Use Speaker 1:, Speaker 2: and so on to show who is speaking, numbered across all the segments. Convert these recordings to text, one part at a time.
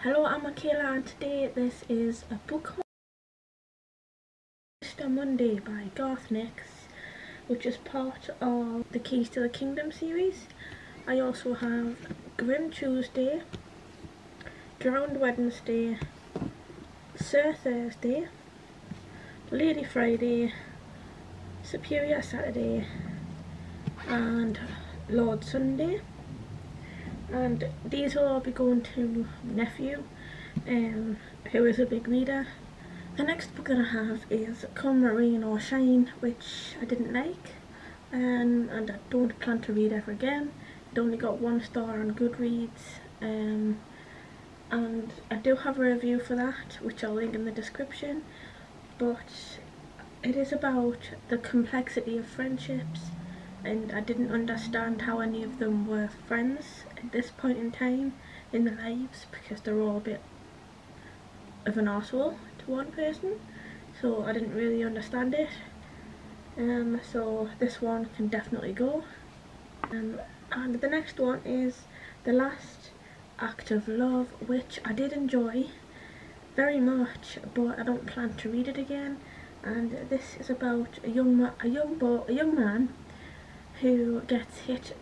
Speaker 1: Hello, I'm Michaela and today this is a book Mr. Monday by Garth Nix, which is part of the Keys to the Kingdom series. I also have Grim Tuesday, Drowned Wednesday, Sir Thursday, Lady Friday, Superior Saturday and Lord Sunday. And these will all be going to my nephew, who is a big reader. The next book that I have is Come Rain or Shine, which I didn't like, and I don't plan to read ever again. It only got 1 star on Goodreads, and I do have a review for that, which I'll link in the description. But it is about the complexity of friendships, and I didn't understand how any of them were friends at this point in time in their lives, because they're all a bit of an arsehole to one person, so I didn't really understand it. So this one can definitely go. And the next one is The Last Act of Love, which I did enjoy very much, but I don't plan to read it again. And this is about a young man who gets hit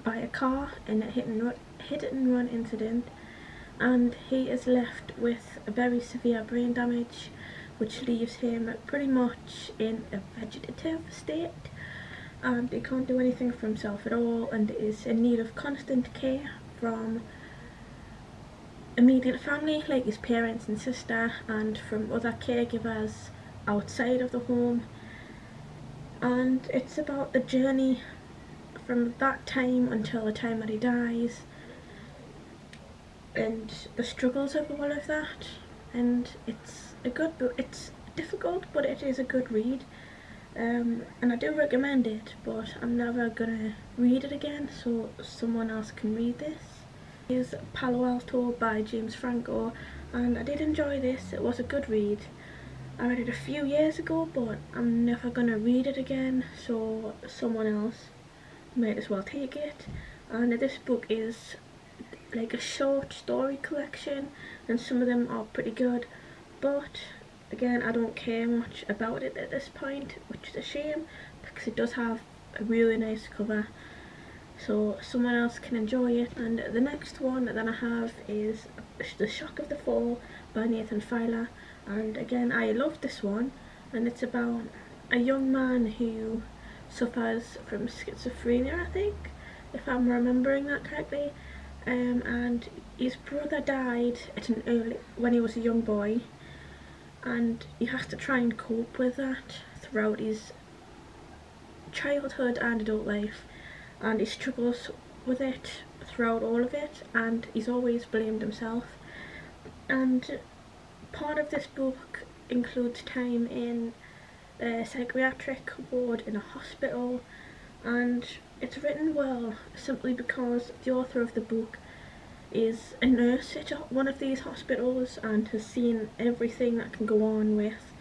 Speaker 1: by a car in a hit and run incident, and he is left with a very severe brain damage, which leaves him pretty much in a vegetative state, and he can't do anything for himself at all, and is in need of constant care from immediate family like his parents and sister, and from other caregivers outside of the home. And it's about the journey from that time until the time that he dies, and the struggles of all of that. And it's a good book. It's difficult, but it is a good read, and I do recommend it, but I'm never gonna read it again, so someone else can read this. It is Palo Alto by James Franco, and I did enjoy this. It was a good read. I read it a few years ago, but I'm never gonna read it again, so someone else might as well take it. And this book is like a short story collection, and some of them are pretty good, but again, I don't care much about it at this point, which is a shame, because it does have a really nice cover, so someone else can enjoy it. And the next one that I have is The Shock of the Fall by Nathan Filer, and again, I love this one, and it's about a young man who suffers from schizophrenia, I think, if I'm remembering that correctly, and his brother died at when he was a young boy, and he has to try and cope with that throughout his childhood and adult life, and he struggles with it throughout all of it, and he's always blamed himself. And part of this book includes time in a psychiatric ward in a hospital, and it's written well simply because the author of the book is a nurse at one of these hospitals and has seen everything that can go on with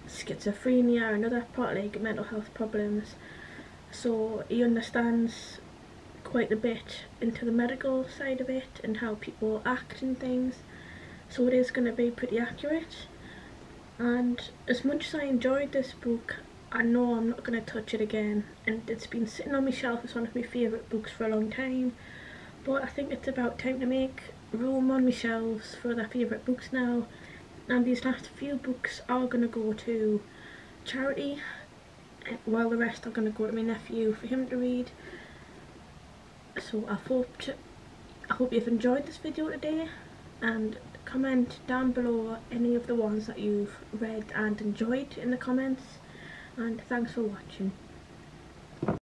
Speaker 1: schizophrenia and other like mental health problems, so he understands quite a bit into the medical side of it and how people act and things, so it is going to be pretty accurate. And as much as I enjoyed this book, I know I'm not going to touch it again, and it's been sitting on my shelf as one of my favourite books for a long time, but I think it's about time to make room on my shelves for other favourite books now. And these last few books are going to go to charity, while the rest are going to go to my nephew for him to read. So I hope you've enjoyed this video today, and comment down below any of the ones that you've read and enjoyed in the comments, and thanks for watching.